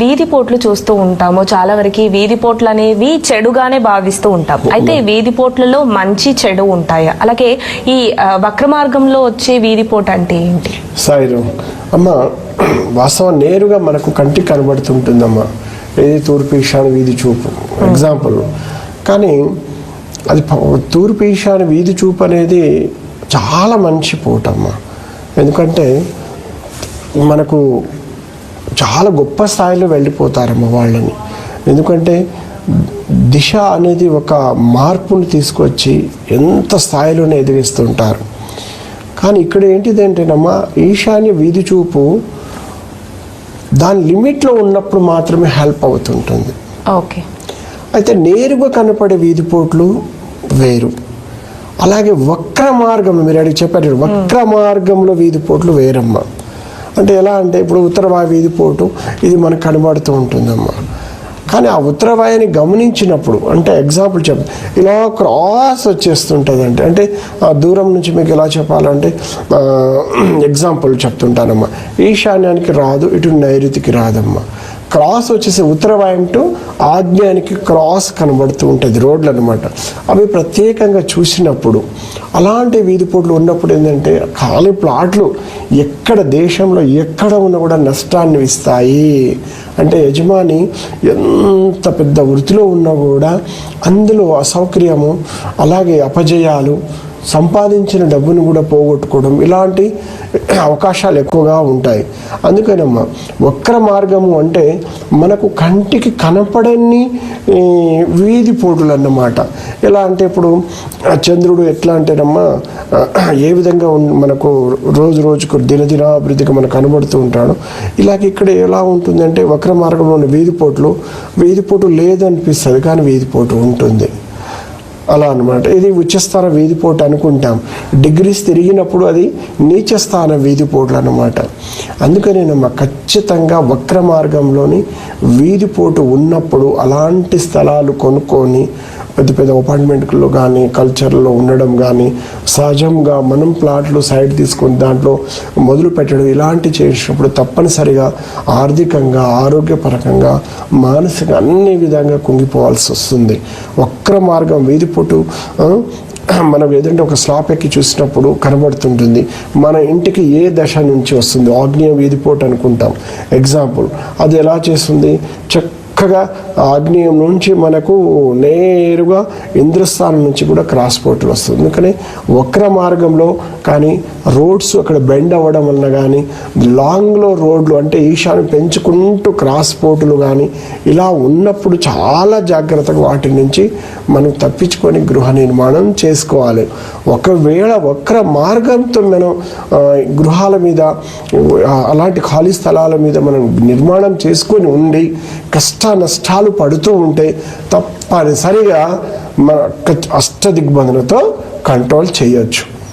వీధి పోట్లు చూస్తూ ఉంటాము. చాలా వరకు వీధి పోట్లు అనేవి చెడుగానే భావిస్తూ ఉంటాము. అయితే వీధి పోట్లలో మంచి చెడు ఉంటాయి. అలాగే ఈ వక్ర మార్గంలో వచ్చే వీధి పోటు అంటే ఏంటి? సాయిరం అమ్మ, వాస్తవం నేరుగా మనకు కంటికి కనబడుతుంటుందమ్మా. ఏది తూర్పు ఈశాన్య వీధి చూపు ఎగ్జాంపుల్. కానీ అది తూర్పు ఈశాన్య వీధి చూపు అనేది చాలా మంచి పోటమ్మా. ఎందుకంటే మనకు చాలా గొప్ప స్థాయిలో వెళ్ళిపోతారమ్మ వాళ్ళని. ఎందుకంటే దిశ అనేది ఒక మార్పుని తీసుకొచ్చి ఎంత స్థాయిలోనే ఎదిగిస్తుంటారు. కానీ ఇక్కడ ఏంటిదంటేనమ్మా, ఈశాన్య వీధి చూపు దాని లిమిట్లో ఉన్నప్పుడు మాత్రమే హెల్ప్ అవుతుంటుంది. ఓకే. అయితే నేరుగా కనపడే వీధిపోట్లు వేరు. అలాగే వక్ర మార్గం, మీరు అడిగి చెప్పారు, వక్ర మార్గంలో వీధిపోట్లు వేరమ్మా. అంటే ఎలా అంటే ఇప్పుడు ఉత్తరవాయు వీధిపోటు ఇది మనకు కనబడుతూ ఉంటుందమ్మా. కానీ ఆ ఉత్తరవాయుని గమనించినప్పుడు, అంటే ఎగ్జాంపుల్ ఇలా క్రాస్ వచ్చేస్తుంటుంది. అంటే దూరం నుంచి మీకు ఎలా చెప్పాలంటే ఎగ్జాంపుల్ చెప్తుంటానమ్మా. ఈశాన్యానికి రాదు, ఇటు నైరుతికి రాదమ్మా. క్రాస్ వచ్చేసి ఉత్తరవాయం టు ఆగ్నేయానికి క్రాస్ కనబడుతూ ఉంటుంది రోడ్లు అనమాట. అవి ప్రత్యేకంగా చూసినప్పుడు అలాంటి వీధిపోట్లు ఉన్నప్పుడు ఏంటంటే ఖాళీ ప్లాట్లు ఎక్కడ దేశంలో ఎక్కడ ఉన్నా కూడా నష్టాన్ని ఇస్తాయి. అంటే యజమాని ఎంత పెద్ద వృత్తిలో ఉన్నా కూడా అందులో అసౌకర్యము, అలాగే అపజయాలు, సంపాదించిన డబ్బును కూడా పోగొట్టుకోవడం, ఇలాంటి అవకాశాలు ఎక్కువగా ఉంటాయి. అందుకనమ్మా వక్ర మార్గము అంటే మనకు కంటికి కనపడని వీధి పోటులు అన్నమాట. ఎలా అంటే ఇప్పుడు చంద్రుడు ఎట్లా అంటేనమ్మా ఏ విధంగా మనకు రోజు రోజుకు దినదినాభివృద్ధిగా మనకు కనబడుతూ ఉంటాడు. ఇలాగ ఇక్కడ ఎలా ఉంటుందంటే వక్ర మార్గంలో ఉన్న వీధిపోటు లేదనిపిస్తుంది, కానీ వీధిపోటు ఉంటుంది. అలా అనమాట. ఇది ఉచ్చస్థాన వీధిపోటు అనుకుంటాం. డిగ్రీస్ తిరిగినప్పుడు అది నీచస్థాన వీధిపోట్లు అనమాట. అందుకనేనమ్మా ఖచ్చితంగా వక్ర మార్గంలోని వీధిపోటు ఉన్నప్పుడు అలాంటి స్థలాలు కొనుక్కొని పెద్ద పెద్ద అపార్ట్మెంట్లో కానీ కల్చర్లో ఉండడం కానీ, సహజంగా మనం ప్లాట్లు సైడ్ తీసుకొని దాంట్లో మొదలు పెట్టడం, ఇలాంటి చేసినప్పుడు తప్పనిసరిగా ఆర్థికంగా, ఆరోగ్యపరంగా, మానసికంగా అన్ని విధంగా కుంగిపోవాల్సి వస్తుంది. వక్ర మార్గం వీధిపోటు మనం ఏదంటే ఒక స్లాబ్ ఎక్కి చూసినప్పుడు కనబడుతుంటుంది. మన ఇంటికి ఏ దశ నుంచి వస్తుంది, ఆగ్నేయ వీధిపోటు అనుకుంటాం ఎగ్జాంపుల్. అది ఎలా చేస్తుంది, చక్కగా ఆగ్నేయం నుంచి మనకు నేరుగా ఇంద్రస్థానం నుంచి కూడా క్రాస్ పోర్టులు వస్తుంది. అందుకని వక్ర మార్గంలో కానీ రోడ్స్ అక్కడ బెండ్ అవ్వడం వలన కానీ, లాంగ్లో రోడ్లు అంటే ఈశాన్యం పెంచుకుంటూ క్రాస్ పోర్టులు కానీ ఇలా ఉన్నప్పుడు చాలా జాగ్రత్తగా వాటి నుంచి మనం తప్పించుకొని గృహ నిర్మాణం చేసుకోవాలి. ఒకవేళ వక్ర మార్గంతో మనం గృహాల మీద, అలాంటి ఖాళీ స్థలాల మీద మనం నిర్మాణం చేసుకొని ఉండి కష్ట నష్టాలు పడుతూ ఉంటే తప్పనిసరిగా మన అష్టదిగ్బంధనతో కంట్రోల్ చేయొచ్చు.